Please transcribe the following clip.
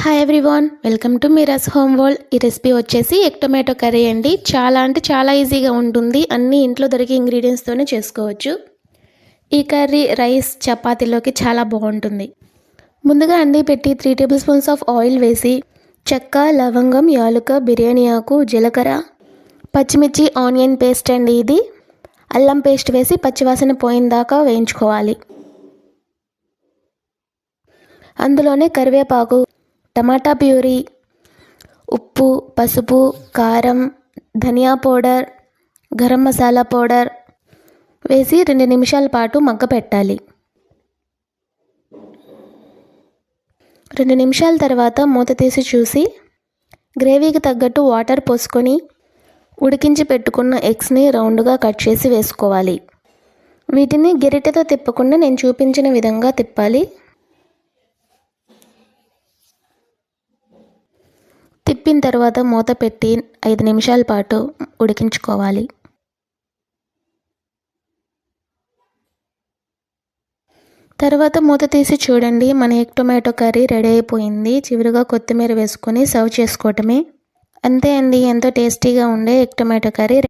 Hi everyone, welcome to Meera's home world. ఈ recipe వచ్చేసి egg tomato curry అండి. చాలా అంటే చాలా ఈజీగా ఉంటుంది. అన్నీ ఇంట్లో దొరికే ఇంగ్రీడియంట్స్తోనే చేసుకోవచ్చు. ఈ కర్రీ రైస్ చపాతీలోకి చాలా బాగుంటుంది. ముందుగా అండి పెట్టి 3 టేబుల్ స్పూన్స్ ఆఫ్ ఆయిల్ వేసి చెక్క, లవంగం, యాలుక, బిర్యానీ ఆకు, జీలకర్ర, పచ్చిమిర్చి, ఆనియన్ పేస్ట్ అండి ఇది, అల్లం పేస్ట్ వేసి పచ్చివాసన పోయిన దాకా వేయించుకోవాలి. అందులోనే కరివేపాకు, టమాటా ప్యూరీ, ఉప్పు, పసుపు, కారం, ధనియా పౌడర్, గరం మసాలా పౌడర్ వేసి 2 నిమిషాల పాటు మగ్గపెట్టాలి. 2 నిమిషాల తర్వాత మూత తీసి చూసి గ్రేవీకి తగ్గట్టు వాటర్ పోసుకొని ఉడికించి పెట్టుకున్న ఎగ్స్ని రౌండ్గా కట్ చేసి వేసుకోవాలి. వీటిని గరిటెతో తిప్పకుండా నేను చూపించిన విధంగా తిప్పాలి. తిప్పిన తర్వాత మూత పెట్టి 5 నిమిషాల పాటు ఉడికించుకోవాలి. తర్వాత మూత తీసి చూడండి, మన ఎగ్ టొమాటో కర్రీ రెడీ అయిపోయింది. చివరిగా కొత్తిమీర వేసుకొని సర్వ్ చేసుకోవటమే. అంతే అండి, ఎంతో టేస్టీగా ఉండే ఎగ్ టొమాటో కర్రీ.